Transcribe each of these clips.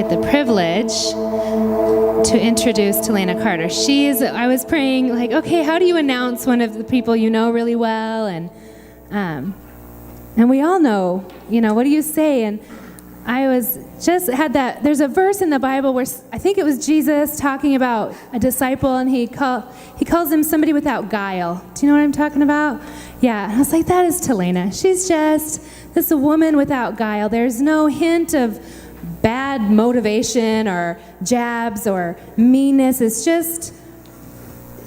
get the privilege to introduce Talena Carter. I was praying, like, okay, how do you announce one of the people you know really well? And we all know, what do you say? And I there's a verse in the Bible where I think it was Jesus talking about a disciple, and he calls him somebody without guile. Do you know what I'm talking about? Yeah, and I was like, that is Talena. She's just a woman without guile. There's no hint of bad motivation or jabs or meanness. It's just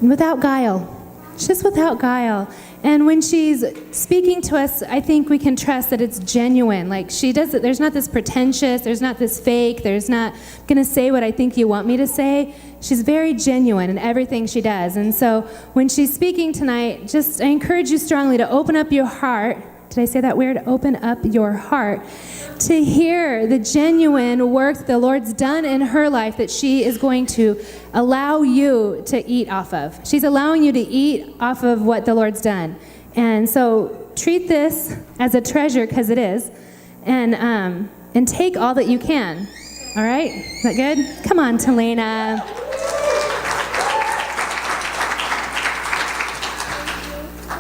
without guile. Just without guile. And when she's speaking to us, I think we can trust that it's genuine. Like, she does it. There's not this pretentious. There's not this fake. There's not going to say what I think you want me to say. She's very genuine in everything she does. And so when she's speaking tonight, I encourage you strongly to open up your heart. Did I say that weird? Open up your heart to hear the genuine work that the Lord's done in her life that she is going to allow you to eat off of. She's allowing you to eat off of what the Lord's done. And so treat this as a treasure, because it is, and take all that you can. All right? Is that good? Come on, Talena.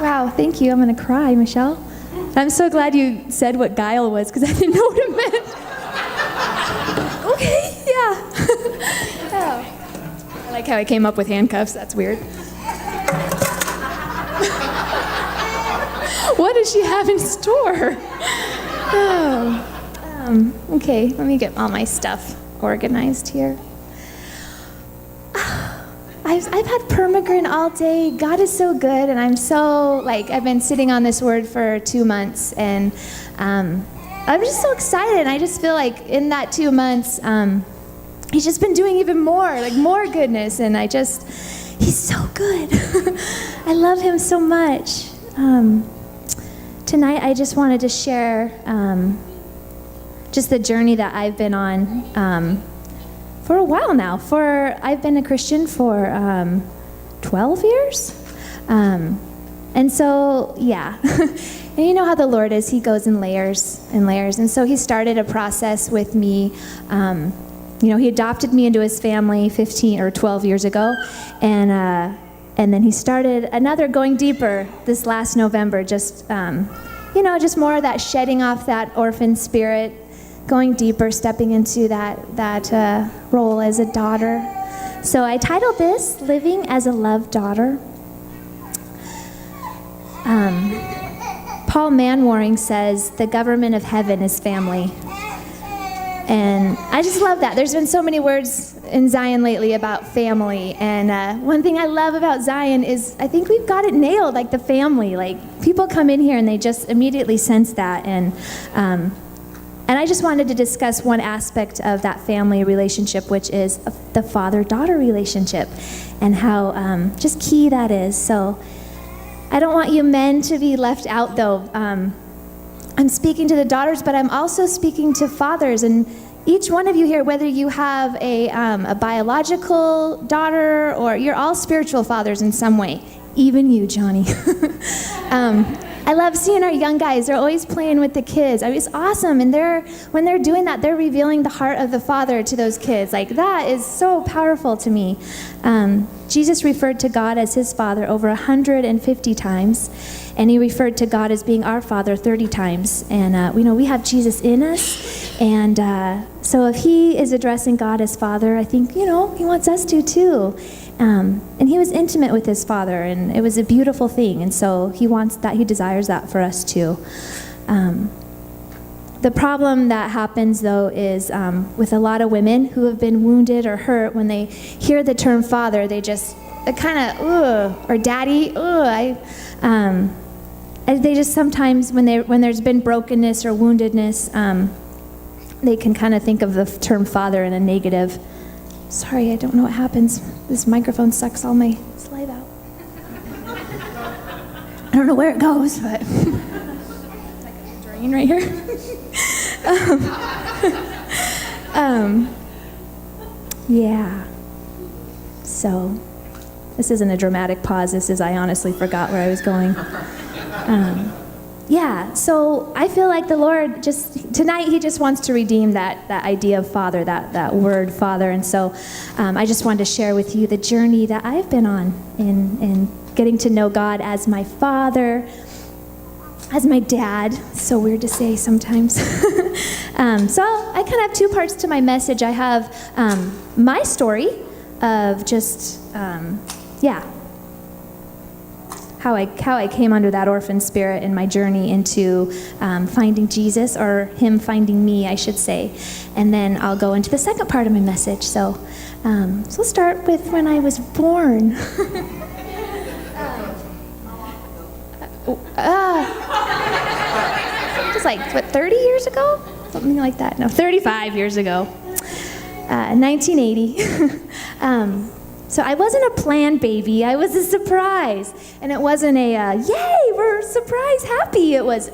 Wow, thank you. I'm going to cry, Michelle. I'm so glad you said what guile was, because I didn't know what it meant. Okay, yeah. Oh. I like how I came up with handcuffs. That's weird. What does she have in store? Oh. Okay, let me get all my stuff organized here. I've had permagrin all day. God is so good, and I've been sitting on this word for 2 months, and I'm just so excited. I just feel like in that 2 months, he's just been doing even more goodness, and he's so good. I love him so much. Tonight, I just wanted to share just the journey that I've been on for a while now. I've been a Christian for 12 years. And so, yeah. And you know how the Lord is. He goes in layers and layers. And so he started a process with me. He adopted me into his family 15 or 12 years ago. And then he started another going deeper this last November, just more of that shedding off that orphan spirit, going deeper, stepping into that role as a daughter. So I titled this, Living as a Loved Daughter. Paul Manwaring says, the government of heaven is family. And I just love that. There's been so many words in Zion lately about family. And one thing I love about Zion is I think we've got it nailed, like the family. Like, people come in here and they just immediately sense that. And I just wanted to discuss one aspect of that family relationship, which is the father-daughter relationship, and how just key that is. So I don't want you men to be left out, though. I'm speaking to the daughters, but I'm also speaking to fathers. And each one of you here, whether you have a biological daughter or you're all spiritual fathers in some way, even you, Johnny. I love seeing our young guys. They're always playing with the kids. It's awesome. And when they're doing that, they're revealing the heart of the Father to those kids. Like, that is so powerful to me. Jesus referred to God as his Father over 150 times. And he referred to God as being our Father 30 times. And we have Jesus in us. And so if he is addressing God as Father, I think, he wants us to too. And he was intimate with his Father, and it was a beautiful thing. And so he desires that for us too. The problem that happens, though, is with a lot of women who have been wounded or hurt, when they hear the term father, they just kind of, or daddy, they just sometimes, when there's been brokenness or woundedness, they can kind of think of the term father in a negative. Sorry, I don't know what happens. This microphone sucks all my saliva out. I don't know where it goes, but like a drain right here. Yeah. So, this isn't a dramatic pause. This is, I honestly forgot where I was going. Yeah, so I feel like the Lord tonight he just wants to redeem that idea of father, that word father. And so I just wanted to share with you the journey that I've been on in getting to know God as my father, as my dad. So weird to say sometimes. So I kind of have two parts to my message. I have my story of just, how I came under that orphan spirit in my journey into finding Jesus, or him finding me, I should say. And then I'll go into the second part of my message. So we'll start with when I was born. Just like, 30 years ago? Something like that. No, 35 years ago. 1980. So I wasn't a planned baby. I was a surprise. And it wasn't a, yay, we're surprise happy. It was,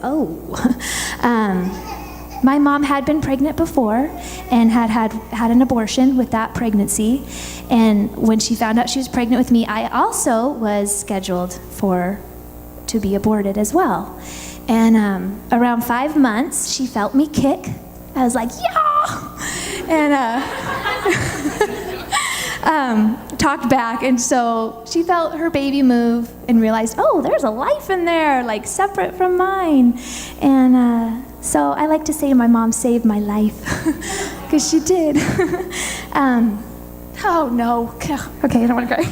my mom had been pregnant before and had an abortion with that pregnancy. And when she found out she was pregnant with me, I also was scheduled to be aborted as well. And around 5 months, she felt me kick. I was like, yeah! And talked back, and so she felt her baby move and realized, oh, there's a life in there, like separate from mine. And so I like to say my mom saved my life, because she did. Oh no, okay, I don't want to cry.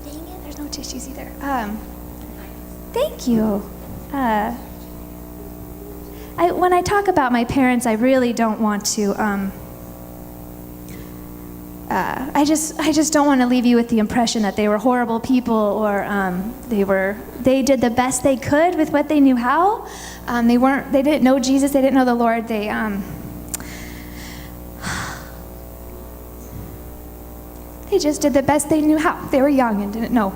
Dang it, there's no tissues either. Thank you. When I talk about my parents, I really don't want to. I just don't want to leave you with the impression that they were horrible people, or they did the best they could with what they knew how. They didn't know Jesus, they didn't know the Lord. They just did the best they knew how. They were young and didn't know.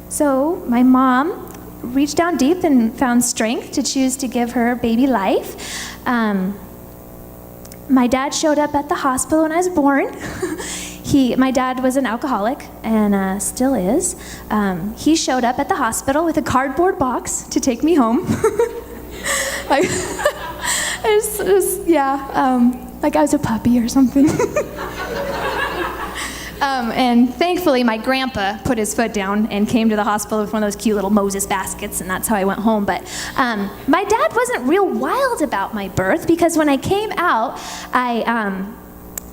So my mom reached down deep and found strength to choose to give her baby life. My dad showed up at the hospital when I was born. My dad was an alcoholic, and still is. He showed up at the hospital with a cardboard box to take me home. Like I was a puppy or something. And thankfully, my grandpa put his foot down and came to the hospital with one of those cute little Moses baskets, and that's how I went home. But my dad wasn't real wild about my birth, because when I came out,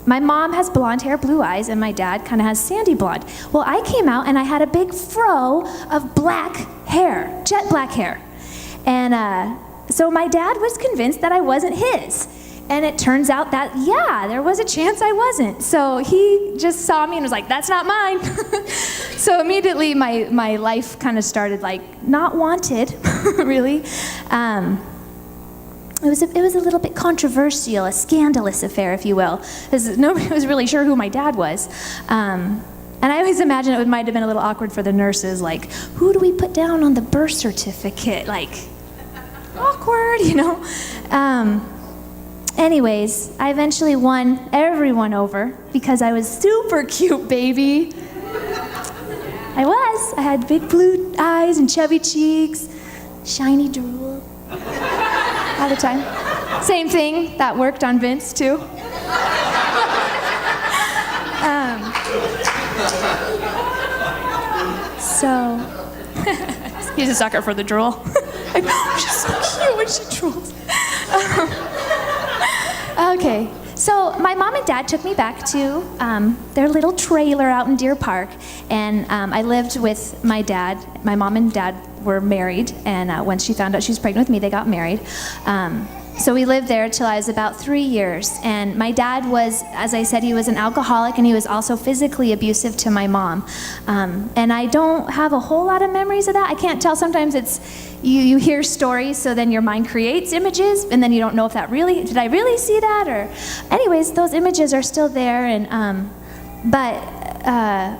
my mom has blonde hair, blue eyes, and my dad kind of has sandy blonde. Well, I came out and I had a big fro of black hair, jet black hair. And so my dad was convinced that I wasn't his. And it turns out that, there was a chance I wasn't. So he just saw me and was like, that's not mine. So immediately my life kind of started like not wanted, really. It was a little bit controversial, a scandalous affair, if you will, because nobody was really sure who my dad was. And I always imagine it might have been a little awkward for the nurses, like, who do we put down on the birth certificate? Like, awkward, you know? Anyways, I eventually won everyone over because I was super cute, baby. I had big blue eyes and chubby cheeks, shiny drool all the time. Same thing, that worked on Vince too. So, he's a sucker for the drool. Like, oh, she's so cute when she drools. Okay, so my mom and dad took me back to their little trailer out in Deer Park, and I lived with my dad. My mom and dad were married, and when she found out she was pregnant with me, they got married. So we lived there till I was about 3 years, and my dad was, as I said, he was an alcoholic, and he was also physically abusive to my mom. And I don't have a whole lot of memories of that. I can't tell. Sometimes it's you hear stories, so then your mind creates images, and then you don't know if did I really see that? Or, anyways, those images are still there. And but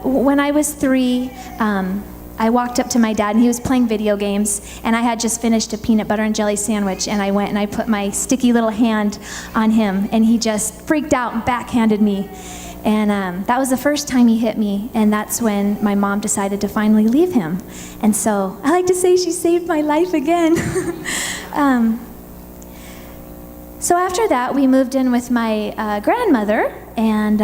when I was 3. I walked up to my dad, and he was playing video games, and I had just finished a peanut butter and jelly sandwich, and I went and I put my sticky little hand on him, and he just freaked out and backhanded me. And that was the first time he hit me, and that's when my mom decided to finally leave him. And so I like to say she saved my life again. So after that, we moved in with my grandmother, and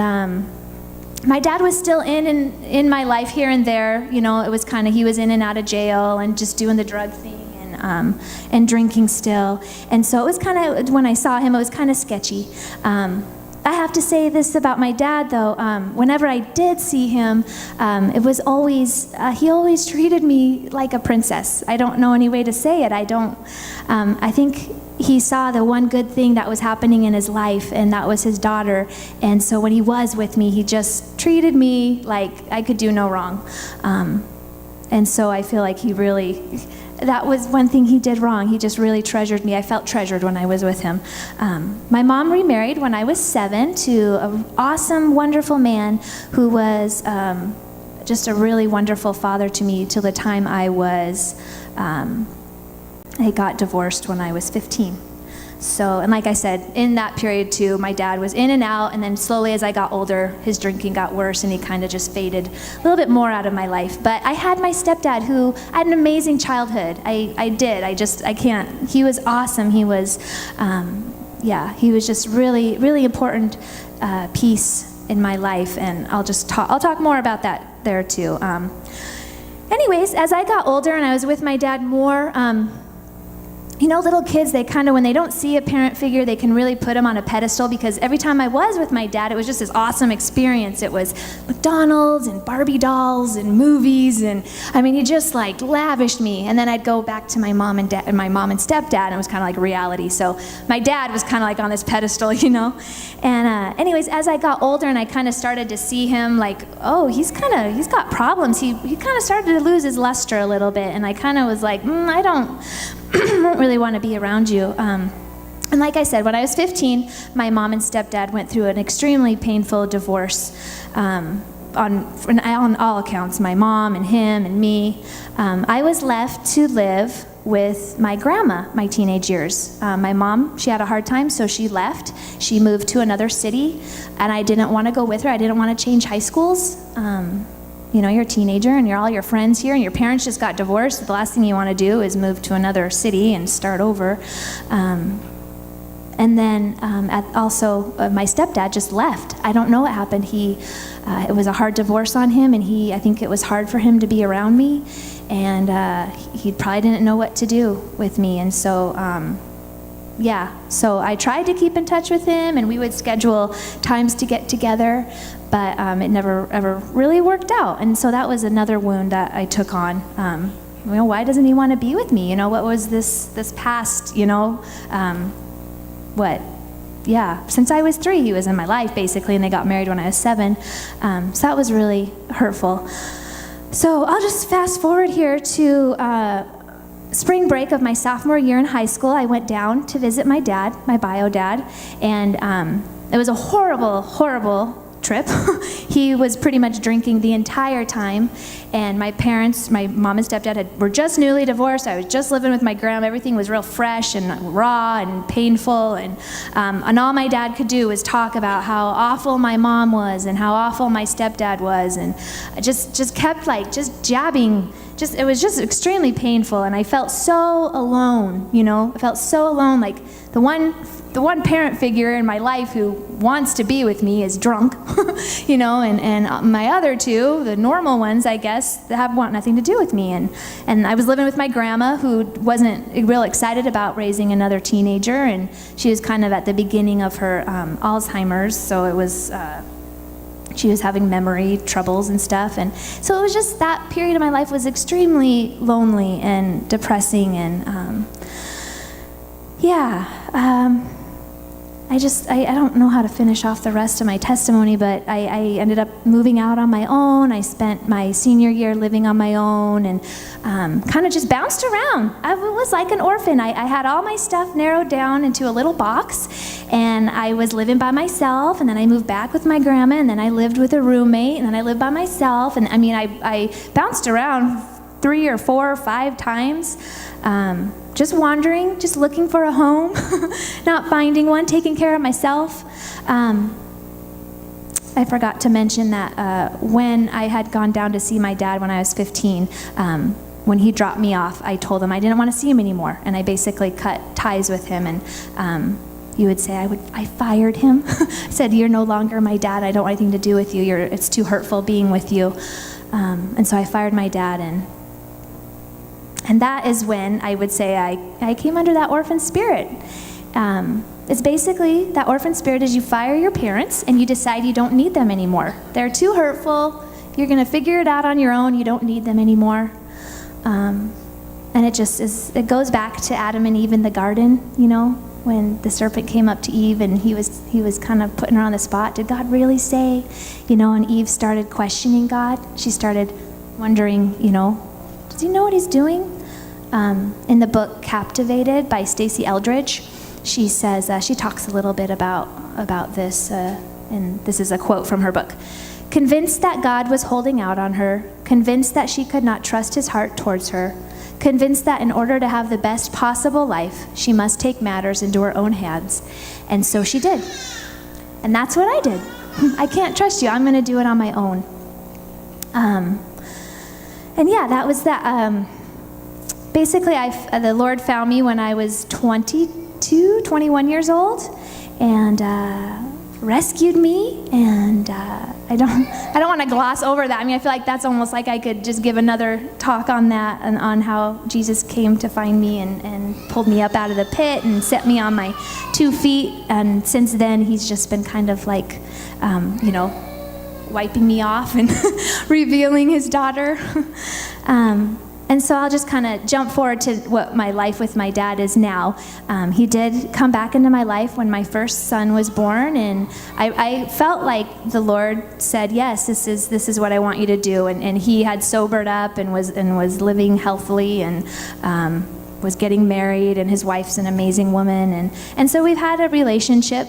my dad was still in my life here and there. You know, it was kind of, he was in and out of jail and just doing the drug thing and drinking still. And so it was kind of, when I saw him, it was kind of sketchy. I have to say this about my dad, though. Whenever I did see him, it was always, he always treated me like a princess. I don't know any way to say it. I think he saw the one good thing that was happening in his life, and that was his daughter. And so when he was with me, he just treated me like I could do no wrong. And so I feel like he really, that was one thing he did wrong. He just really treasured me. I felt treasured when I was with him. My mom remarried when I was 7 to an awesome, wonderful man who was just a really wonderful father to me till the time I got divorced when I was 15. So, and like I said, in that period too, my dad was in and out, and then slowly as I got older, his drinking got worse, and he kind of just faded a little bit more out of my life. But I had my stepdad, who I had an amazing childhood. I can't. He was awesome. He was, he was just really, really important piece in my life, and I'll talk more about that there too. Anyways, as I got older and I was with my dad more, you know, little kids, they kind of, when they don't see a parent figure, they can really put them on a pedestal, because every time I was with my dad, it was just this awesome experience. It was McDonald's and Barbie dolls and movies, and I mean, he just like lavished me. And then I'd go back to my mom and stepdad, and it was kind of like reality. So my dad was kind of like on this pedestal, you know. And anyways, as I got older and I kind of started to see him like, oh, he's got problems. He kind of started to lose his luster a little bit, and I kind of was like, I don't really want to be around you. And like I said, when I was 15, my mom and stepdad went through an extremely painful divorce on all accounts, my mom and him and me. I was left to live with my grandma my teenage years. My mom, she had a hard time, so she left. She moved to another city, and I didn't want to go with her. I didn't want to change high schools. You know, you're a teenager and all your friends here, and your parents just got divorced. The last thing you want to do is move to another city and start over. And then my stepdad just left. I don't know what happened. It was a hard divorce on him, and I think it was hard for him to be around me, and he probably didn't know what to do with me. And so, so I tried to keep in touch with him, and we would schedule times to get together, but it never ever really worked out. And so that was another wound that I took on. You know, why doesn't he want to be with me? You know, what was this past, you know, since I was 3, he was in my life, basically, and they got married when I was 7. So that was really hurtful. So I'll just fast forward here to spring break of my sophomore year in high school. I went down to visit my dad, my bio dad, and it was a horrible, horrible trip. He was pretty much drinking the entire time, and my parents, my mom and stepdad were just newly divorced. I was just living with my grandma. Everything was real fresh and raw and painful, and all my dad could do was talk about how awful my mom was and how awful my stepdad was, and I just kept like just jabbing. It was just extremely painful, and I felt so alone, you know. I felt so alone, like the one parent figure in my life who wants to be with me is drunk, you know, and my other two, the normal ones, I guess, want nothing to do with me. And I was living with my grandma, who wasn't real excited about raising another teenager, and she was kind of at the beginning of her Alzheimer's, so it was... she was having memory troubles and stuff, and so it was just that period of my life was extremely lonely and depressing, and I don't know how to finish off the rest of my testimony, but I ended up moving out on my own. I spent my senior year living on my own, and kind of just bounced around. I was like an orphan. I had all my stuff narrowed down into a little box, and I was living by myself, and then I moved back with my grandma, and then I lived with a roommate, and then I lived by myself, and I mean, I bounced around 3 or 4 or 5 times, just wandering, just looking for a home, not finding one, taking care of myself. I forgot to mention that when I had gone down to see my dad when I was 15, when he dropped me off, I told him I didn't want to see him anymore, and I basically cut ties with him. And you would say I fired him. I said, "You're no longer my dad. I don't want anything to do with you. It's too hurtful being with you." And so I fired my dad, and that is when I would say I came under that orphan spirit. It's basically, that orphan spirit is you fire your parents and you decide you don't need them anymore. They're too hurtful. You're going to figure it out on your own. You don't need them anymore. And it just is, it goes back to Adam and Eve in the garden, when the serpent came up to Eve and he was kind of putting her on the spot. Did God really say? And Eve started questioning God. She started wondering, does he know what he's doing? In the book Captivated by Stacey Eldridge, she says, she talks a little bit about this, and this is a quote from her book. Convinced that God was holding out on her, convinced that she could not trust his heart towards her, convinced that in order to have the best possible life, she must take matters into her own hands. And so she did. And that's what I did. I can't trust you. I'm going to do it on my own. And yeah, that was that. Basically, the Lord found me when I was 21 years old, and rescued me. And I don't want to gloss over that. I mean, I feel like that's almost like I could just give another talk on that, and on how Jesus came to find me and pulled me up out of the pit and set me on my 2 feet. And since then, he's just been kind of like, wiping me off and revealing his daughter. And so I'll just kind of jump forward to what my life with my dad is now. He did come back into my life when my first son was born, and I felt like the Lord said, yes, this is what I want you to do. And he had sobered up and was living healthily, and was getting married, and his wife's an amazing woman. And so we've had a relationship.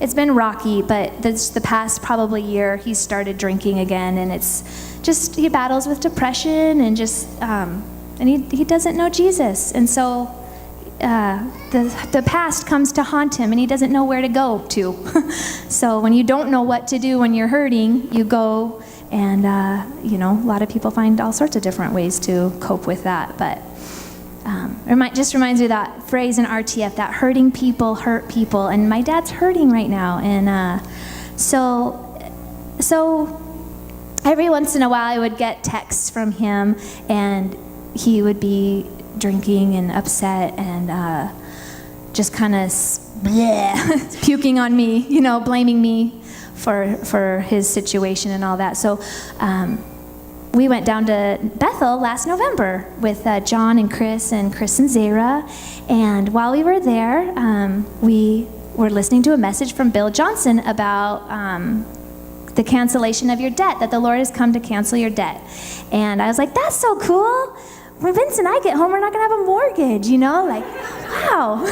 It's been rocky, but the past probably year, he started drinking again, and it's just, he battles with depression and just, and he doesn't know Jesus. And so the past comes to haunt him, and he doesn't know where to go to. So when you don't know what to do when you're hurting, you go, and, a lot of people find all sorts of different ways to cope with that. But it just reminds me of that phrase in RTF, that hurting people hurt people. And my dad's hurting right now. And so every once in a while I would get texts from him, and he would be drinking and upset and just kind of puking on me, blaming me for his situation and all that. So we went down to Bethel last November with John and Chris and Zara. And while we were there, we were listening to a message from Bill Johnson about the cancellation of your debt, that the Lord has come to cancel your debt. And I was like, that's so cool. When Vince and I get home, we're not going to have a mortgage, like, wow.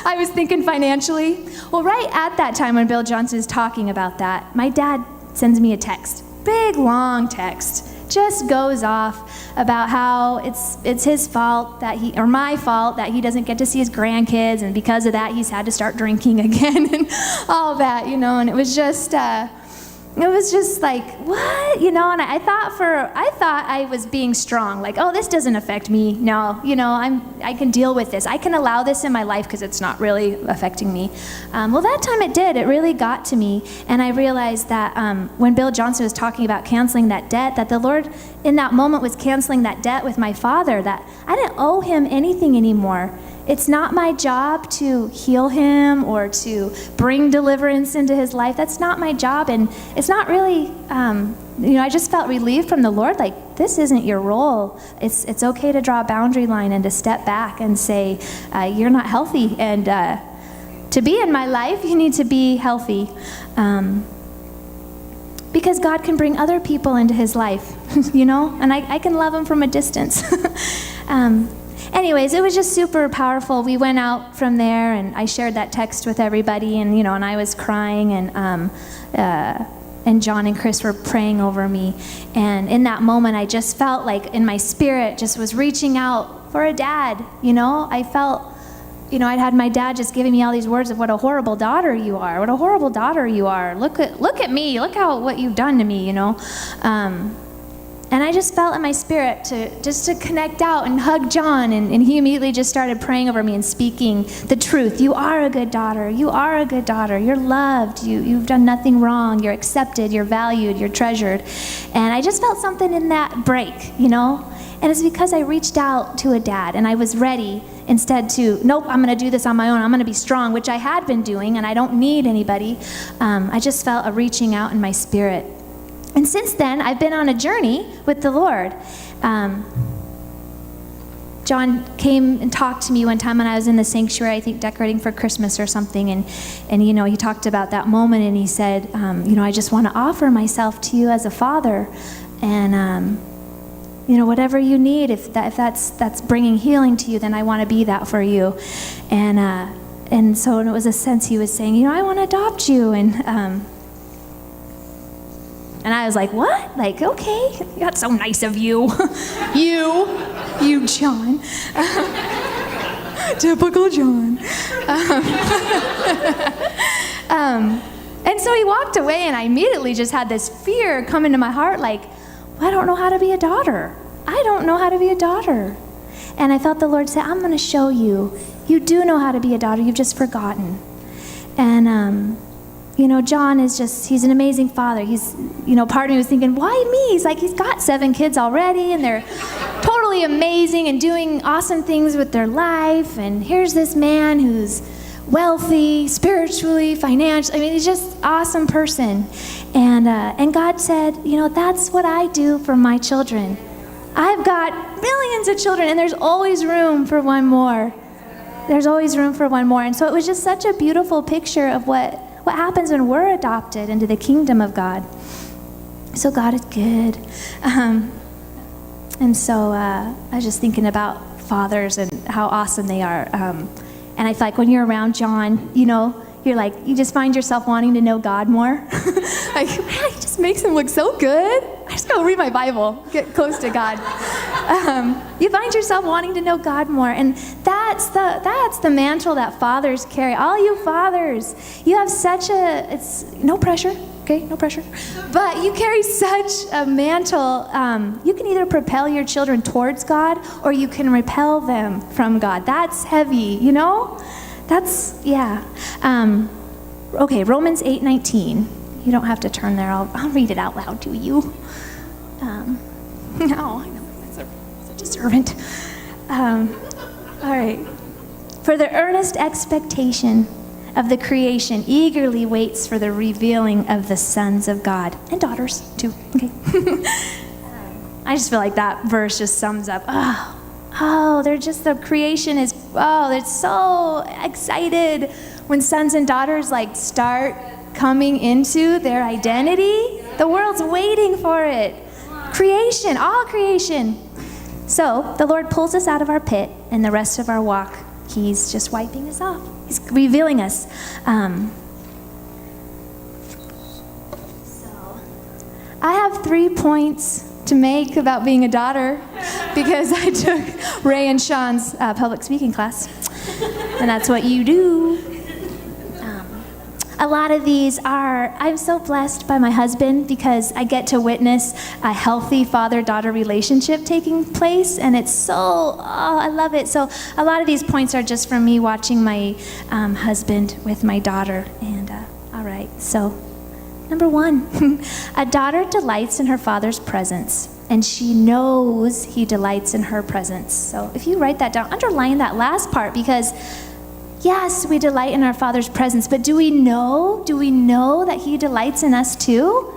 I was thinking financially. Well, right at that time when Bill Johnson is talking about that, my dad sends me a text. Big, long text, just goes off about how it's his fault or my fault that he doesn't get to see his grandkids, and because of that he's had to start drinking again and all that, and it was just like, what, and I thought I was being strong, like, oh, this doesn't affect me. No, I can deal with this. I can allow this in my life because it's not really affecting me. Well, that time it did. It really got to me, and I realized that when Bill Johnson was talking about canceling that debt, that the Lord in that moment was canceling that debt with my father, that I didn't owe him anything anymore. It's not my job to heal him or to bring deliverance into his life. That's not my job. And it's not really, I just felt relieved from the Lord, like, this isn't your role. It's okay to draw a boundary line and to step back and say, you're not healthy. And to be in my life, you need to be healthy. Because God can bring other people into his life, and I can love him from a distance. Anyways, it was just super powerful. We went out from there, and I shared that text with everybody, and and I was crying, and John and Chris were praying over me. And in that moment, I just felt like in my spirit, just was reaching out for a dad. I felt I'd had my dad just giving me all these words of what a horrible daughter you are, what a horrible daughter you are. Look at me, look what you've done to me, And I just felt in my spirit to connect out and hug John, and he immediately just started praying over me and speaking the truth. You are a good daughter. You are a good daughter. You're loved. You've done nothing wrong. You're accepted. You're valued. You're treasured. And I just felt something in that break, And it's because I reached out to a dad, and I was ready instead to, nope, I'm going to do this on my own. I'm going to be strong, which I had been doing, and I don't need anybody. I just felt a reaching out in my spirit. And since then, I've been on a journey with the Lord. John came and talked to me one time when I was in the sanctuary, I think decorating for Christmas or something, and he talked about that moment, and he said, I just want to offer myself to you as a father, and whatever you need, if that's bringing healing to you, then I want to be that for you, and so it was a sense he was saying, I want to adopt you, and I was like, what? Like, okay, that's so nice of you. you, John. Typical John. And so he walked away, and I immediately just had this fear come into my heart, like, I don't know how to be a daughter. I don't know how to be a daughter. And I felt the Lord say, I'm going to show you. You do know how to be a daughter. You've just forgotten. And, John he's an amazing father. He's, part of me was thinking, why me? He's like, he's got 7 kids already, and they're totally amazing and doing awesome things with their life. And here's this man who's wealthy, spiritually, financially. He's just an awesome person. And God said, that's what I do for my children. I've got millions of children, and there's always room for one more. There's always room for one more. And so it was just such a beautiful picture of what happens when we're adopted into the kingdom of God. So God is good. And so I was just thinking about fathers and how awesome they are. And I feel like when you're around John, you're like, you just find yourself wanting to know God more. Like, man, he just makes him look so good. I just gotta read my Bible, get close to God. You find yourself wanting to know God more, and that's the mantle that fathers carry. All you fathers, you have it's no pressure, okay, no pressure, but you carry such a mantle. You can either propel your children towards God, or you can repel them from God. That's heavy, That's, yeah. Okay, Romans 8:19. You don't have to turn there. I'll read it out loud to you. I know, such a servant. All right. For the earnest expectation of the creation eagerly waits for the revealing of the sons of God. And daughters, too. Okay. I just feel like that verse just sums up, the creation is, they're so excited when sons and daughters start coming into their identity. The world's waiting for it. Creation, all creation. So the Lord pulls us out of our pit, and the rest of our walk, he's just wiping us off. He's revealing us. So I have 3 points to make about being a daughter because I took Ray and Sean's public speaking class, and that's what you do. A lot of these I'm so blessed by my husband because I get to witness a healthy father-daughter relationship taking place, and it's I love it. So a lot of these points are just from me watching my husband with my daughter. And all right, so number 1, a daughter delights in her father's presence, and she knows he delights in her presence. So if you write that down, underline that last part, because yes, we delight in our Father's presence, but do we know that he delights in us too?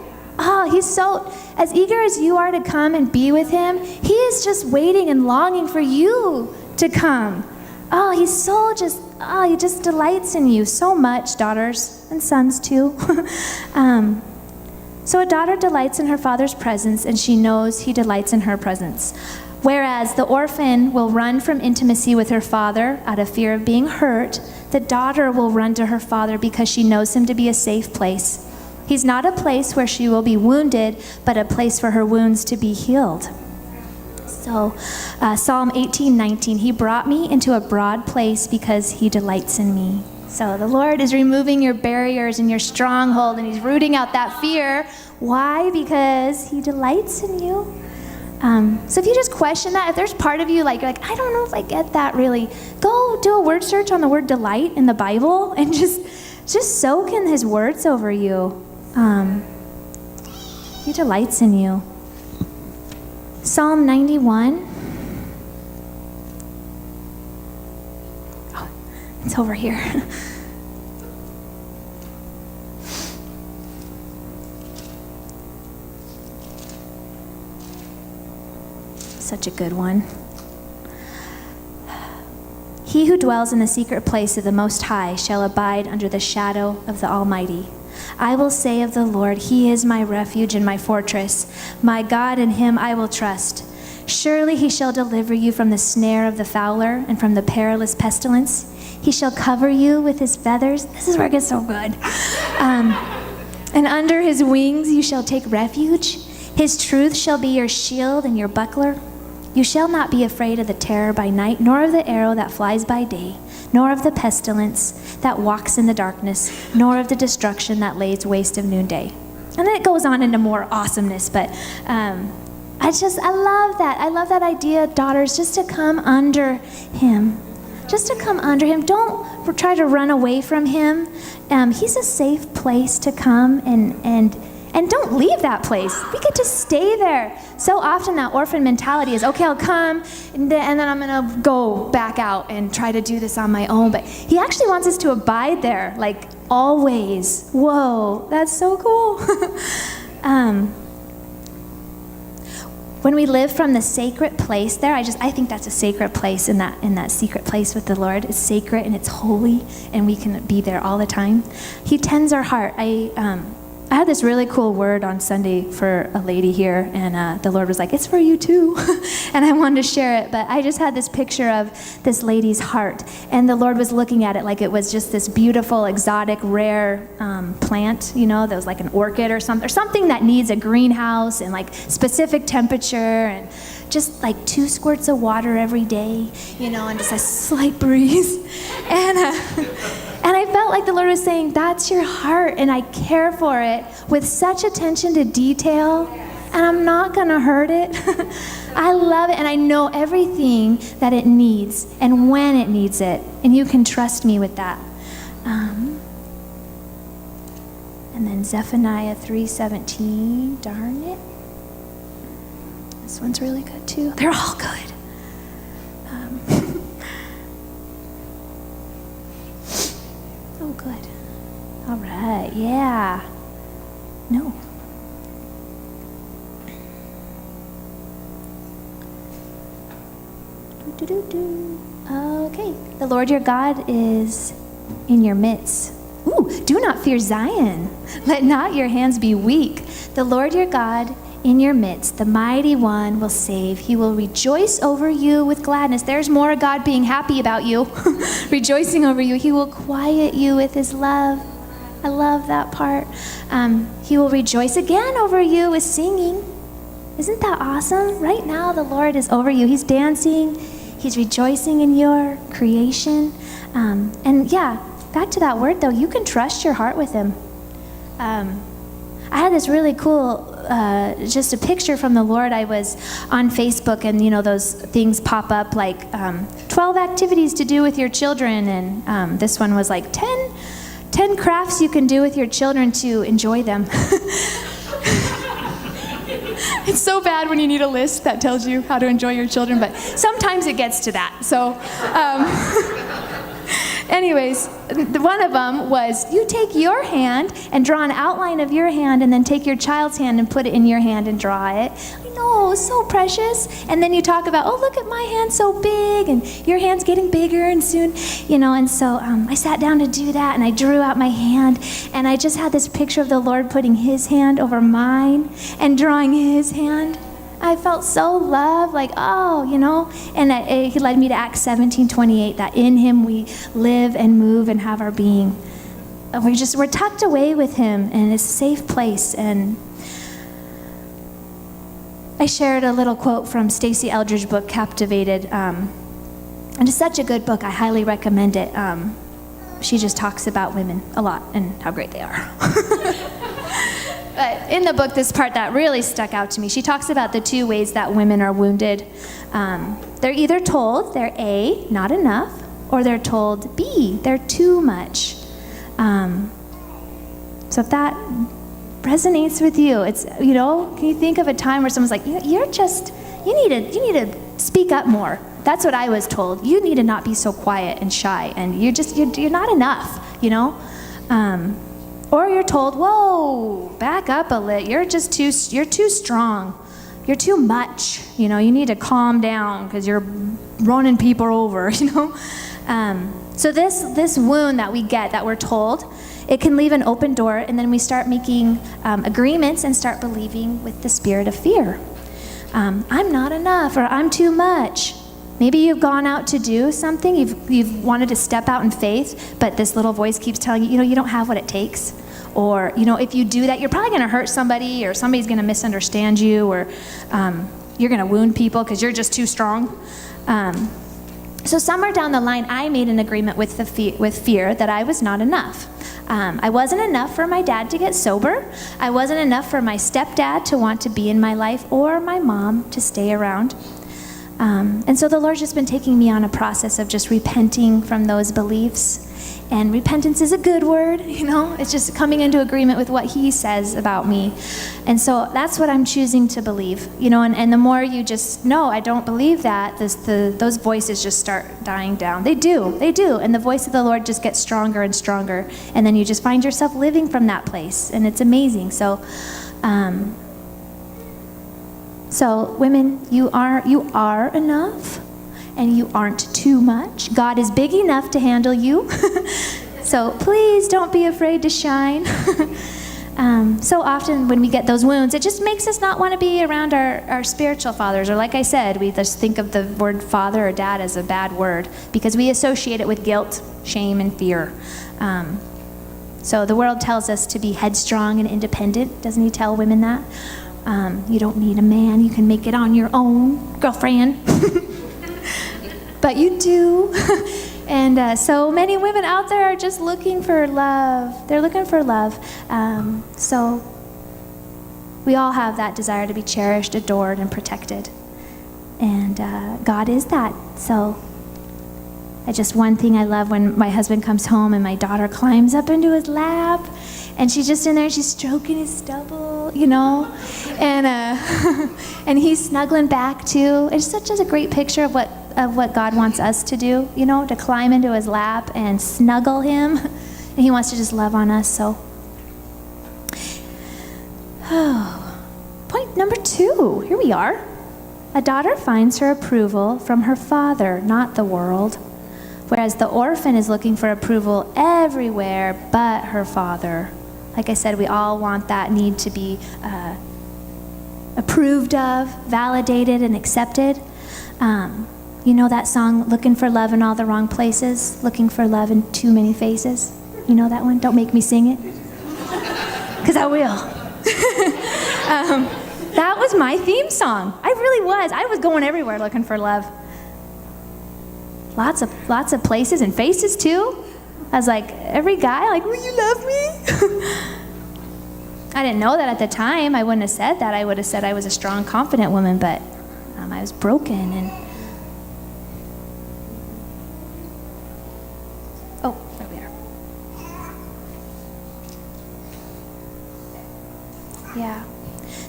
He's so, as eager as you are to come and be with him, he is just waiting and longing for you to come. He just delights in you so much, daughters and sons too. So a daughter delights in her father's presence, and she knows he delights in her presence. Whereas the orphan will run from intimacy with her father out of fear of being hurt, the daughter will run to her father because she knows him to be a safe place. He's not a place where she will be wounded, but a place for her wounds to be healed. So Psalm 18:19, he brought me into a broad place because he delights in me. So the Lord is removing your barriers and your stronghold, and he's rooting out that fear. Why? Because he delights in you. So if you just question that, if there's part of you you're like, I don't know if I get that really, go do a word search on the word delight in the Bible and just soak in his words over you. He delights in you. Psalm 91. Oh, it's over here. Such a good one. He who dwells in the secret place of the Most High shall abide under the shadow of the Almighty. I will say of the Lord, he is my refuge and my fortress. My God, in him I will trust. Surely he shall deliver you from the snare of the fowler and from the perilous pestilence. He shall cover you with his feathers. This is where it gets so good. And under his wings you shall take refuge. His truth shall be your shield and your buckler. You shall not be afraid of the terror by night, nor of the arrow that flies by day, nor of the pestilence that walks in the darkness, nor of the destruction that lays waste of noonday. And then it goes on into more awesomeness, but I love that. I love that idea, daughters, just to come under him. Just to come under him. Don't try to run away from him. He's a safe place to come, and don't leave that place. We get to stay there. So often that orphan mentality is, okay, I'll come, and then I'm going to go back out and try to do this on my own. But he actually wants us to abide there, like always. Whoa, that's so cool. When we live from the sacred place there, I think that's a sacred place in that secret place with the Lord. It's sacred and it's holy, and we can be there all the time. He tends our heart. I had this really cool word on Sunday for a lady here, and the Lord was like, it's for you too. And I wanted to share it, but I just had this picture of this lady's heart, and the Lord was looking at it like it was just this beautiful, exotic, rare plant, that was like an orchid or something that needs a greenhouse and like specific temperature and just like 2 squirts of water every day, and just a slight breeze. And I felt like the Lord was saying, that's your heart, and I care for it with such attention to detail, and I'm not going to hurt it. I love it, and I know everything that it needs and when it needs it, and you can trust me with that. And then Zephaniah 3:17, darn it. This one's really good too. They're all good. Oh, good. All right, yeah. No. Okay. The Lord your God is in your midst. Ooh, do not fear Zion. Let not your hands be weak. The Lord your God in your midst, the mighty one will save. He will rejoice over you with gladness. There's more of God being happy about you, rejoicing over you. He will quiet you with his love. I love that part. He will rejoice again over you with singing. Isn't that awesome? Right now, the Lord is over you. He's dancing. He's rejoicing in your creation. And yeah, back to that word, though, you can trust your heart with him. I had this really cool, just a picture from the Lord. I was on Facebook, and those things pop up like 12 activities to do with your children, and this one was like 10 crafts you can do with your children to enjoy them. It's so bad when you need a list that tells you how to enjoy your children, but sometimes it gets to that. So anyways, one of them was you take your hand and draw an outline of your hand, and then take your child's hand and put it in your hand and draw it. I know, so precious. And then you talk about, oh, look at my hand, so big, and your hand's getting bigger, and soon, and so I sat down to do that, and I drew out my hand, and I just had this picture of the Lord putting his hand over mine and drawing his hand. I felt so loved, like, and he led me to Acts 17:28, that in him we live and move and have our being. We're tucked away with him, and it's a safe place. And I shared a little quote from Stacey Eldridge's book, Captivated. And it's such a good book. I highly recommend it. She just talks about women a lot and how great they are. But in the book, this part that really stuck out to me, she talks about the two ways that women are wounded. They're either told they're A, not enough, or they're told B, they're too much. So if that resonates with you, it's, can you think of a time where someone's like, you need to speak up more. That's what I was told. You need to not be so quiet and shy, and you're not enough, Or you're told, whoa, back up a lit. You're too strong. You're too much. You need to calm down because you're running people over, So this wound that we get, that we're told, it can leave an open door, and then we start making agreements and start believing with the spirit of fear. I'm not enough, or I'm too much. Maybe you've gone out to do something, you've wanted to step out in faith, but this little voice keeps telling you, you don't have what it takes. Or, if you do that, you're probably going to hurt somebody, or somebody's going to misunderstand you, or you're going to wound people because you're just too strong. So somewhere down the line, I made an agreement with fear that I was not enough. I wasn't enough for my dad to get sober. I wasn't enough for my stepdad to want to be in my life, or my mom to stay around. And so the Lord's just been taking me on a process of just repenting from those beliefs. And repentance is a good word, It's just coming into agreement with what He says about me. And so that's what I'm choosing to believe, And the more you just, no, I don't believe that, those voices just start dying down. They do. And the voice of the Lord just gets stronger and stronger. And then you just find yourself living from that place. And it's amazing. So women, you are enough, and you aren't too much. God is big enough to handle you. So please don't be afraid to shine. So often when we get those wounds, it just makes us not want to be around our spiritual fathers. Or like I said, we just think of the word father or dad as a bad word because we associate it with guilt, shame, and fear. So the world tells us to be headstrong and independent. Doesn't he tell women that? You don't need a man. You can make it on your own, girlfriend. But you do. And so many women out there are just looking for love. They're looking for love. So we all have that desire to be cherished, adored, and protected. And God is that. So one thing I love when my husband comes home and my daughter climbs up into his lap, and she's just in there, she's stroking his stubble, and and he's snuggling back too. It's such a great picture of what God wants us to do, to climb into his lap and snuggle him, and he wants to just love on us. So, point number 2, here we are. A daughter finds her approval from her father, not the world, whereas the orphan is looking for approval everywhere but her father. Like I said, we all want that need to be approved of, validated, and accepted. That song, Looking for Love in All the Wrong Places, Looking for Love in Too Many Faces? You know that one? Don't make me sing it. Because I will. That was my theme song. I really was. I was going everywhere looking for love. Lots of places and faces too. I was like, every guy, like, will you love me? I didn't know that at the time. I wouldn't have said that. I would have said I was a strong, confident woman, but I was broken. And there we are. Yeah.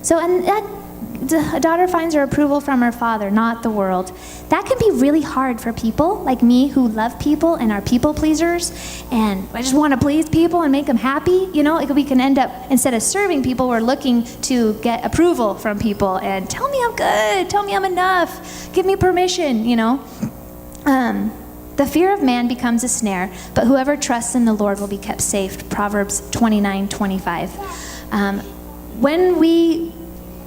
So, a daughter finds her approval from her father, not the world. That can be really hard for people like me who love people and are people pleasers, and I just want to please people and make them happy. We can end up, instead of serving people, we're looking to get approval from people and tell me I'm good, tell me I'm enough, give me permission, The fear of man becomes a snare, but whoever trusts in the Lord will be kept safe. Proverbs 29:25. When we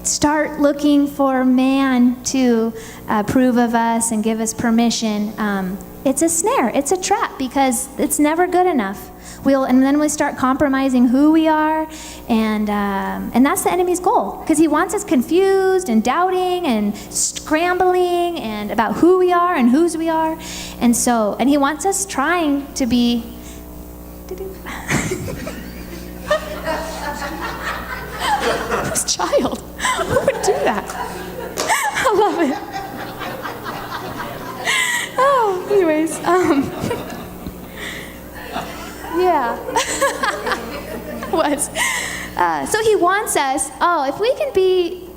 start looking for man to approve of us and give us permission, it's a snare, it's a trap, because it's never good enough. and then we start compromising who we are, and that's the enemy's goal, because he wants us confused and doubting and scrambling and about who we are and whose we are, and he wants us trying to be. This child, who would do that? I love it. Oh, anyways, yeah. So he wants us, if we can be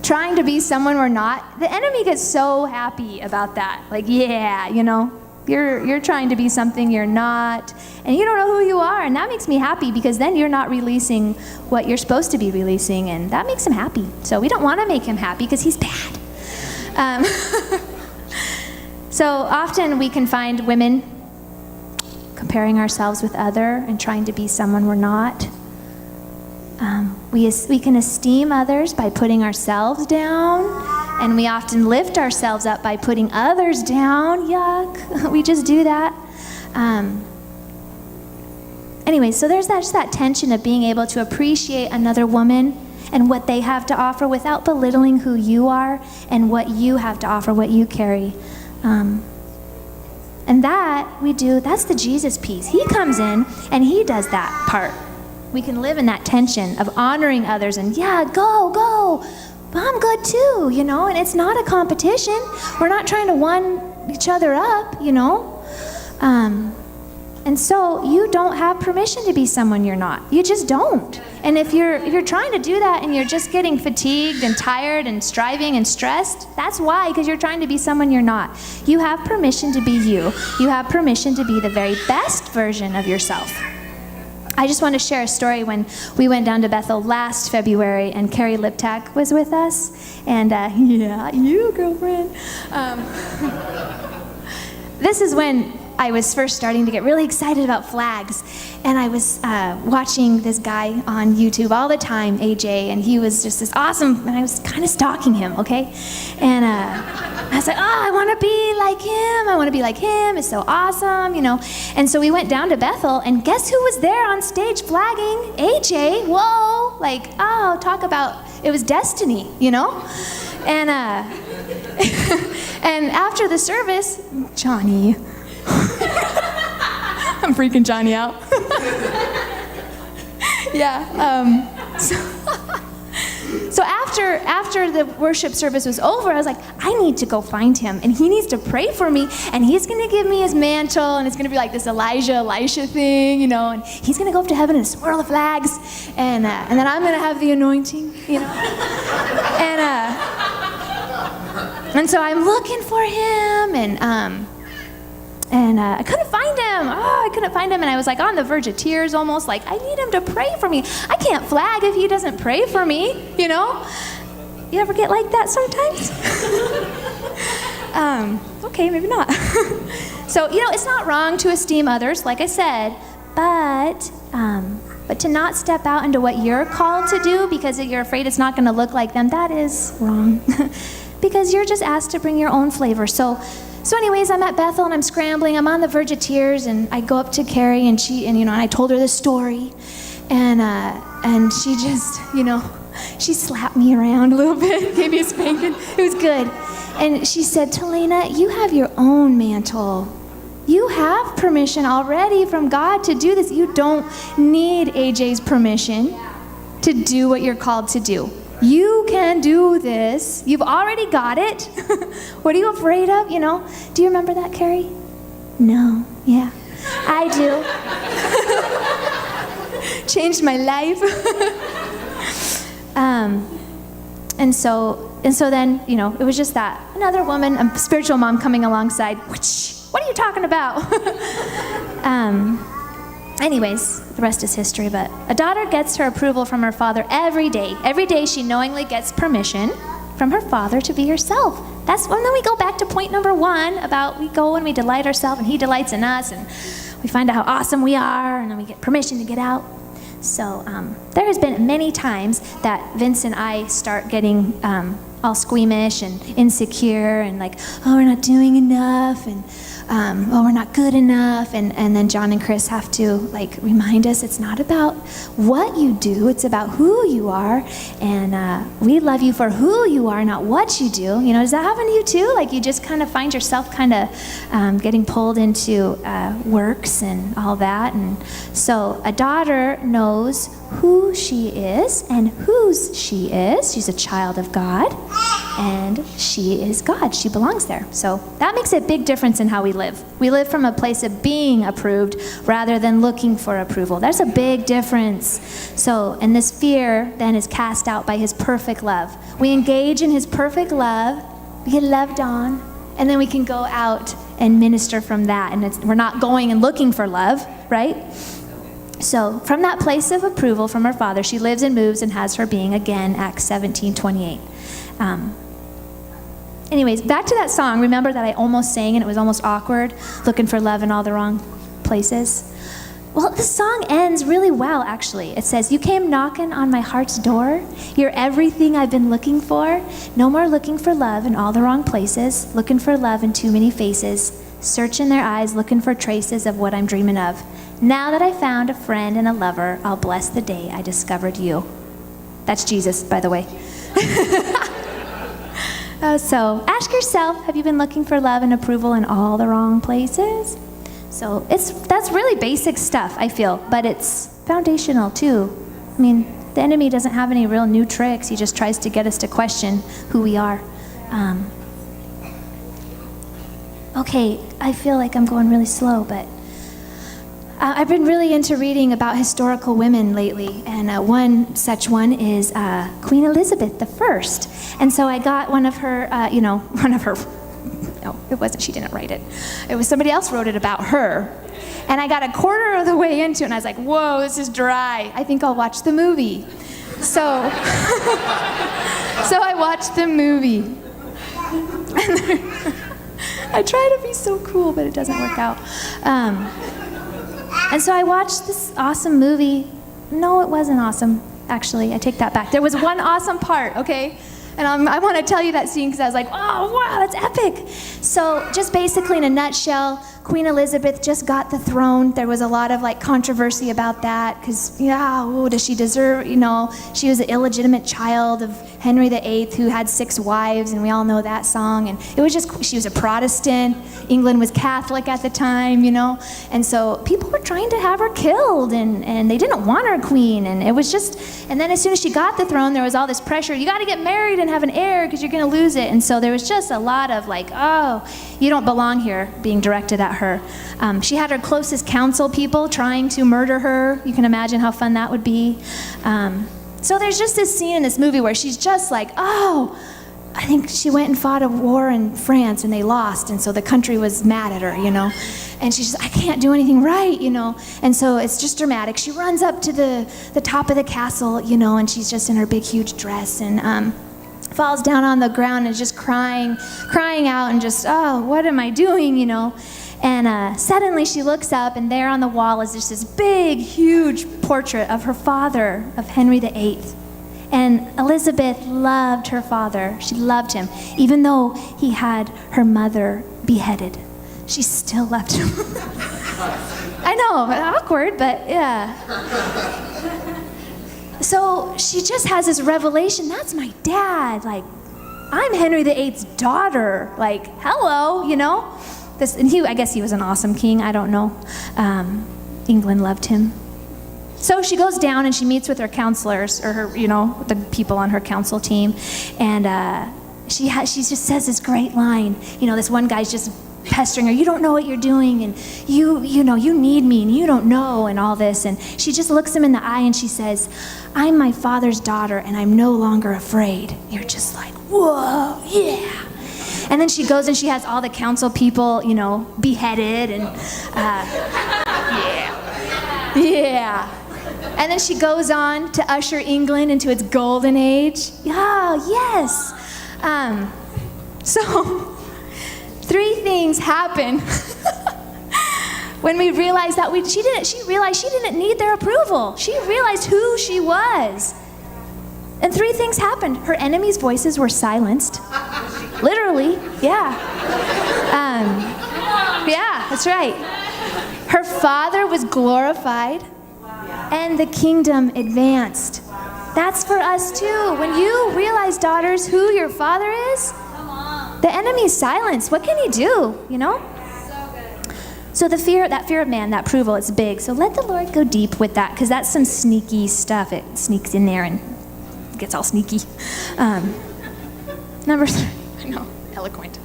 trying to be someone we're not, the enemy gets so happy about that. Like, yeah, you're trying to be something you're not, and you don't know who you are, and that makes me happy, because then you're not releasing what you're supposed to be releasing, and that makes him happy. So we don't want to make him happy, because he's bad. So often we can find women comparing ourselves with other and trying to be someone we're not. We can esteem others by putting ourselves down, and we often lift ourselves up by putting others down. Yuck. We just do that. Anyway, so there's just that tension of being able to appreciate another woman and what they have to offer without belittling who you are and what you have to offer, what you carry. And that we do, that's the Jesus piece. He comes in and he does that part. We can live in that tension of honoring others and, yeah, go. But I'm good too, and it's not a competition. We're not trying to one each other up, And so you don't have permission to be someone you're not. You just don't. And if you're trying to do that and you're just getting fatigued and tired and striving and stressed, that's why, because you're trying to be someone you're not. You have permission to be you. You have permission to be the very best version of yourself. I just want to share a story when we went down to Bethel last February and Carrie Liptak was with us. And yeah, you, girlfriend. This is when I was first starting to get really excited about flags, and I was watching this guy on YouTube all the time, AJ, and he was just this awesome, and I was kind of stalking him, okay? And I was like, I want to be like him. I want to be like him. It's so awesome, And so we went down to Bethel, and guess who was there on stage flagging? AJ. Whoa. Talk about, it was destiny, And and after the service, Johnny. I'm freaking Johnny out. Yeah. So after the worship service was over, I was like, I need to go find him, and he needs to pray for me, and he's going to give me his mantle, and it's going to be like this Elisha thing, and he's going to go up to heaven and swirl the flags, and then I'm going to have the anointing, And so I'm looking for him, and I couldn't find him. I couldn't find him, and I was like on the verge of tears almost, like, I need him to pray for me. I can't flag if he doesn't pray for me, You ever get like that sometimes? Okay, maybe not. So, it's not wrong to esteem others, like I said, but to not step out into what you're called to do because you're afraid it's not going to look like them, that is wrong. Because you're just asked to bring your own flavor. So anyways, I'm at Bethel and I'm scrambling. I'm on the verge of tears, and I go up to Carrie and I told her the story, and she just, she slapped me around a little bit, gave me a spanking. It was good. And she said, Talena, you have your own mantle. You have permission already from God to do this. You don't need AJ's permission to do what you're called to do. You can do this. You've already got it. What are you afraid of? Do you remember that, Carrie? No. Yeah, I do. Changed my life. And so then, it was just that. Another woman, a spiritual mom coming alongside. What are you talking about? Anyways, the rest is history, but a daughter gets her approval from her father every day. Every day she knowingly gets permission from her father to be herself. And then we go back to point number 1 about we go and we delight ourselves and he delights in us and we find out how awesome we are and then we get permission to get out. So there has been many times that Vince and I start getting all squeamish and insecure and like, we're not doing enough and we're not good enough. And then John and Chris have to like remind us it's not about what you do, it's about who you are. And we love you for who you are, not what you do. You know, does that happen to you too? Like you just kind of find yourself kind of getting pulled into works and all that. And so a daughter knows who she is and whose she is. She's a child of God, and she is God. She belongs there. So that makes a big difference in how we live. We live from a place of being approved rather than looking for approval. There's a big difference. So, and this fear then is cast out by his perfect love. We engage in his perfect love, we get loved on, and then we can go out and minister from that. And we're not going and looking for love, right? So from that place of approval from her father, she lives and moves and has her being again, Acts 17:28. Anyways, back to that song. Remember that I almost sang and it was almost awkward, looking for love in all the wrong places? Well, the song ends really well, actually. It says, you came knocking on my heart's door. You're everything I've been looking for. No more looking for love in all the wrong places, looking for love in too many faces, searching their eyes, looking for traces of what I'm dreaming of. Now that I found a friend and a lover, I'll bless the day I discovered you. That's Jesus, by the way. So ask yourself, have you been looking for love and approval in all the wrong places? So that's really basic stuff, I feel, but it's foundational too. I mean, the enemy doesn't have any real new tricks. He just tries to get us to question who we are. Okay, I feel like I'm going really slow, but I've been really into reading about historical women lately, and one such one is Queen Elizabeth I. And so I got one of her, no, it wasn't, she didn't write it. It was somebody else wrote it about her. And I got a quarter of the way into it, and I was like, whoa, this is dry. I think I'll watch the movie. So, so I watched the movie. I try to be so cool, but it doesn't work out. And so I watched this awesome movie. No, it wasn't awesome, actually. I take that back. There was one awesome part, okay? And I want to tell you that scene because I was like, oh, wow, that's epic. So just basically in a nutshell, Queen Elizabeth just got the throne. There was a lot of like controversy about that because, does she deserve, she was an illegitimate child of Henry VIII who had 6 wives, and we all know that song. And it was just, she was a Protestant. England was Catholic at the time, And so people were trying to have her killed, and they didn't want her queen. And it was just, and then as soon as she got the throne, there was all this pressure. You got to get married and have an heir because you're going to lose it. And so there was just a lot of like, oh, you don't belong here being directed at her. She had her closest council people trying to murder her. You can imagine how fun that would be. So there's just this scene in this movie where she's just like, oh, I think she went and fought a war in France and they lost, and so the country was mad at her, And she's just, I can't do anything right, And so it's just dramatic. She runs up to the top of the castle, and she's just in her big, huge dress and falls down on the ground and just crying out and just, oh, what am I doing, And suddenly she looks up, and there on the wall is just this big, huge portrait of her father, of Henry VIII. And Elizabeth loved her father. She loved him. Even though he had her mother beheaded, she still loved him. I know, awkward, but yeah. So she just has this revelation, that's my dad. Like, I'm Henry VIII's daughter. Like, hello, And I guess he was an awesome king, I don't know. England loved him. So she goes down and she meets with her counselors, or her, the people on her council team, and she just says this great line. This one guy's just pestering her. You don't know what you're doing, and you need me, and you don't know, and all this. And she just looks him in the eye and she says, "I'm my father's daughter, and I'm no longer afraid." You're just like, whoa, yeah. And then she goes and she has all the council people, beheaded, and yeah. And then she goes on to usher England into its golden age. Oh, yes. So 3 things happen when we realized that she realized she didn't need their approval. She realized who she was. And 3 things happened. Her enemies' voices were silenced. Literally, yeah. Yeah. That's right. Her father was glorified and the kingdom advanced. That's for us too. When you realize, daughters, who your father is, the enemy is silenced. What can he do, you know? So that fear of man, that approval, it's big. So let the Lord go deep with that, because that's some sneaky stuff. It sneaks in there and gets all sneaky. Number 3, I know, eloquent.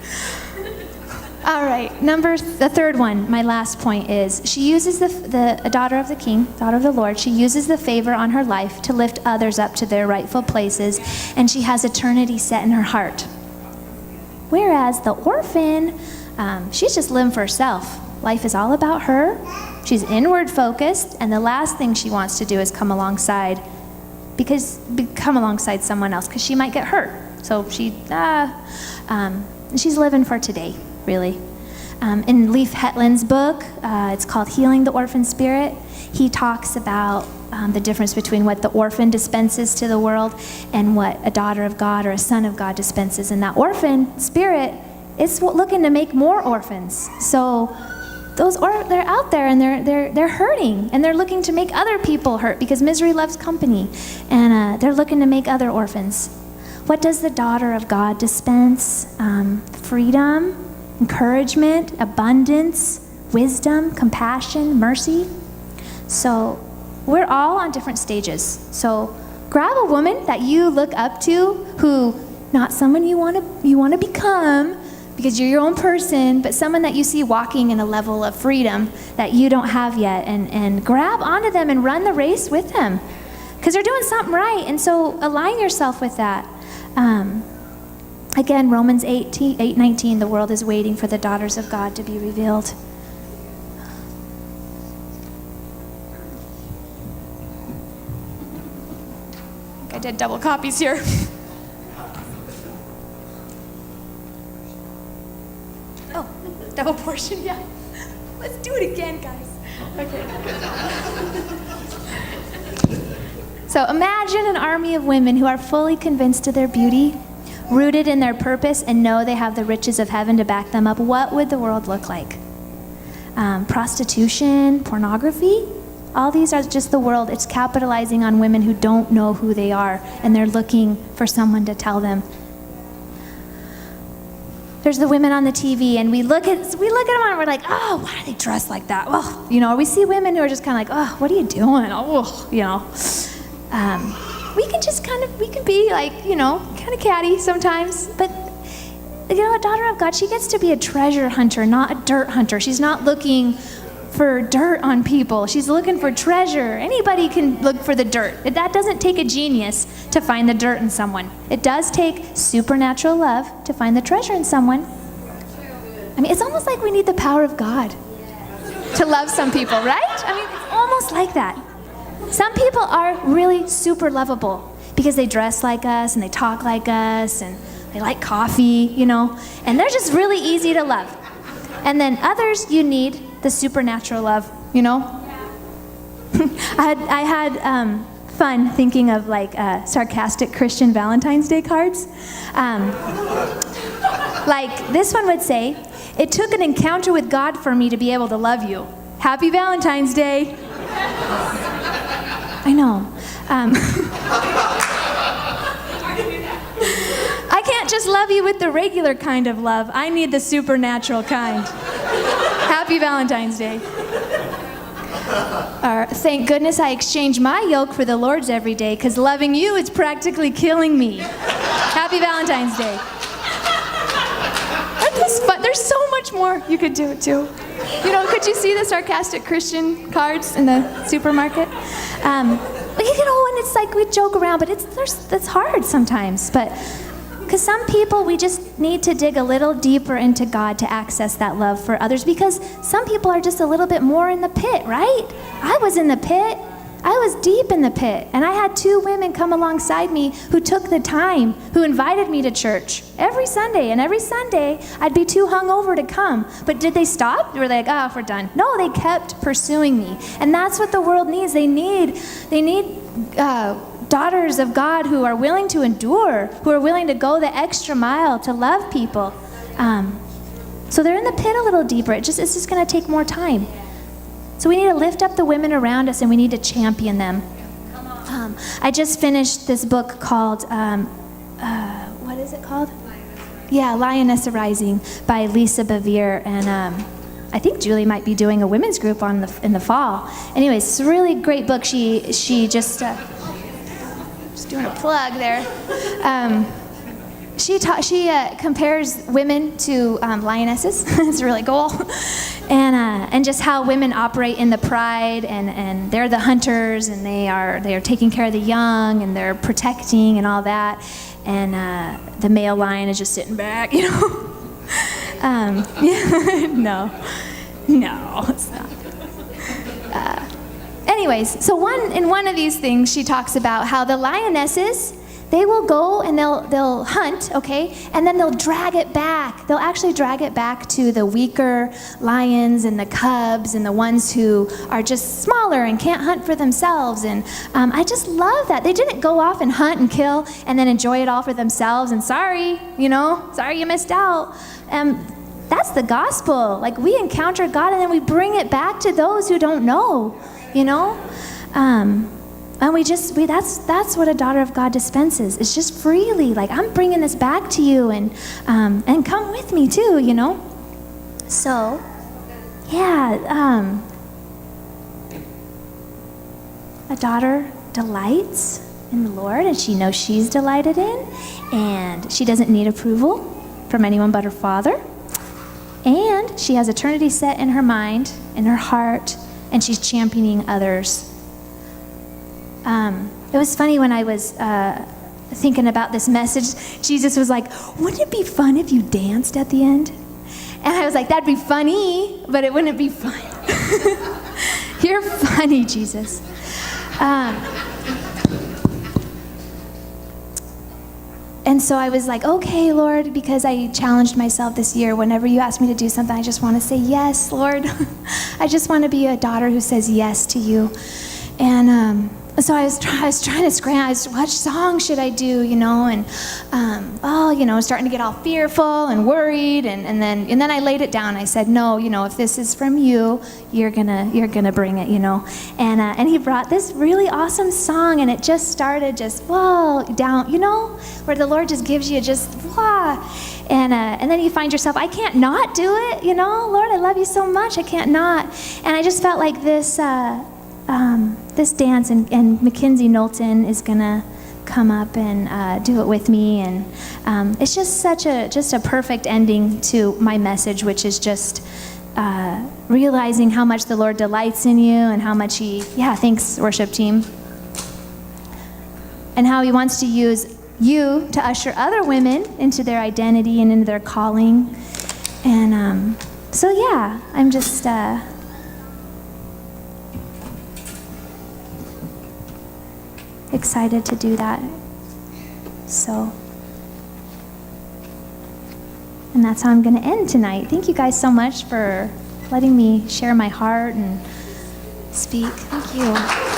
All right, the third one, my last point is, she uses a daughter of the king, daughter of the Lord, she uses the favor on her life to lift others up to their rightful places, and she has eternity set in her heart. Whereas the orphan, she's just living for herself. Life is all about her. She's inward focused, and the last thing she wants to do is come alongside someone else, because she might get hurt. So she's living for today, really. In Leif Hetland's book, it's called Healing the Orphan Spirit, he talks about the difference between what the orphan dispenses to the world and what a daughter of God or a son of God dispenses. And that orphan spirit is looking to make more orphans. So they're out there and they're hurting, and they're looking to make other people hurt, because misery loves company, and they're looking to make other orphans. What does the daughter of God dispense? Freedom, encouragement, abundance, wisdom, compassion, mercy. So we're all on different stages. So grab a woman that you look up to, who not someone you want to become, because you're your own person, but someone that you see walking in a level of freedom that you don't have yet, and grab onto them and run the race with them, because they're doing something right. And so align yourself with that. Again, Romans 8:19, the world is waiting for the daughters of God to be revealed. I think I did double copies here. Oh, double portion, yeah. Let's do it again, guys. Okay. So imagine an army of women who are fully convinced of their beauty, rooted in their purpose, and know they have the riches of heaven to back them up. What would the world look like? Prostitution, pornography, all these are just the world. It's capitalizing on women who don't know who they are, and they're looking for someone to tell them. There's the women on the TV, and we look at them and we're like, oh, why are they dressed like that? Well, we see women who are just kind of like, oh, what are you doing? Oh, we can be like, kind of catty sometimes, but a daughter of God, she gets to be a treasure hunter, not a dirt hunter. She's not looking for dirt on people. She's looking for treasure. Anybody can look for the dirt. That doesn't take a genius to find the dirt in someone. It does take supernatural love to find the treasure in someone. I mean, it's almost like we need the power of God to love some people, right? I mean, it's almost like that. Some people are really super lovable because they dress like us and they talk like us and they like coffee, and they're just really easy to love. And then others, you need the supernatural love, I had fun thinking of sarcastic Christian Valentine's Day cards. Like this one would say, "It took an encounter with God for me to be able to love you. Happy Valentine's Day." I know. I can't just love you with the regular kind of love. I need the supernatural kind. Happy Valentine's Day. Thank goodness I exchange my yoke for the Lord's every day, because loving you is practically killing me. Happy Valentine's Day. That's fun. There's so much more you could do too. Could you see the sarcastic Christian cards in the supermarket? And it's like we joke around, but it's hard sometimes. But because some people, we just need to dig a little deeper into God to access that love for others, because some people are just a little bit more in the pit, right? I was in the pit. I was deep in the pit, and I had 2 women come alongside me who took the time, who invited me to church every Sunday, and every Sunday I'd be too hungover to come. But did they stop? They were like, oh, we're done. No, they kept pursuing me, and that's what the world needs. They need daughters of God who are willing to endure, who are willing to go the extra mile to love people. So they're in the pit a little deeper. It's just going to take more time. So we need to lift up the women around us, and we need to champion them. I just finished this book called, what is it called? Yeah, Lioness Arising by Lisa Bevere, and I think Julie might be doing a women's group in the fall. Anyways, it's a really great book. She just doing a plug there. She compares women to lionesses. It's really cool, and just how women operate in the pride, and they're the hunters, and they are taking care of the young, and they're protecting and all that, and the male lion is just sitting back, you know. No, it's not. Anyways, so in one of these things, she talks about how the lionesses, they will go and they'll hunt, okay, and then they'll drag it back. They'll actually drag it back to the weaker lions and the cubs and the ones who are just smaller and can't hunt for themselves. And I just love that. They didn't go off and hunt and kill and then enjoy it all for themselves. And sorry you missed out. That's the gospel. Like, we encounter God and then we bring it back to those who don't know, you know. And that's what a daughter of God dispenses. It's just freely, like, I'm bringing this back to you, and come with me too, you know. So, yeah, a daughter delights in the Lord, and she knows she's delighted in, and she doesn't need approval from anyone but her Father, and she has eternity set in her mind, in her heart, and she's championing others. It was funny when I was thinking about this message. Jesus was like, wouldn't it be fun if you danced at the end? And I was like, that'd be funny, but it wouldn't be fun. You're funny, Jesus. And so I was like, okay, Lord, because I challenged myself this year, whenever you ask me to do something, I just want to say yes, Lord. I just want to be a daughter who says yes to you. And so I was trying to scramble, what song should I do, you know, and starting to get all fearful and worried, and then I laid it down. I said, no, you know, if this is from you, you're gonna bring it, you know. And he brought this really awesome song, and it just started down, you know, where the Lord just gives you just and then you find yourself, I can't not do it, you know. Lord, I love you so much, I can't not. And I just felt like this dance, and Mackenzie Knowlton is gonna come up and do it with me, and it's just a perfect ending to my message, which is just realizing how much the Lord delights in you, and how much thanks, worship team, and how he wants to use you to usher other women into their identity and into their calling. And I'm just excited to do that. So, and that's how I'm going to end tonight. Thank you guys so much for letting me share my heart and speak. Thank you.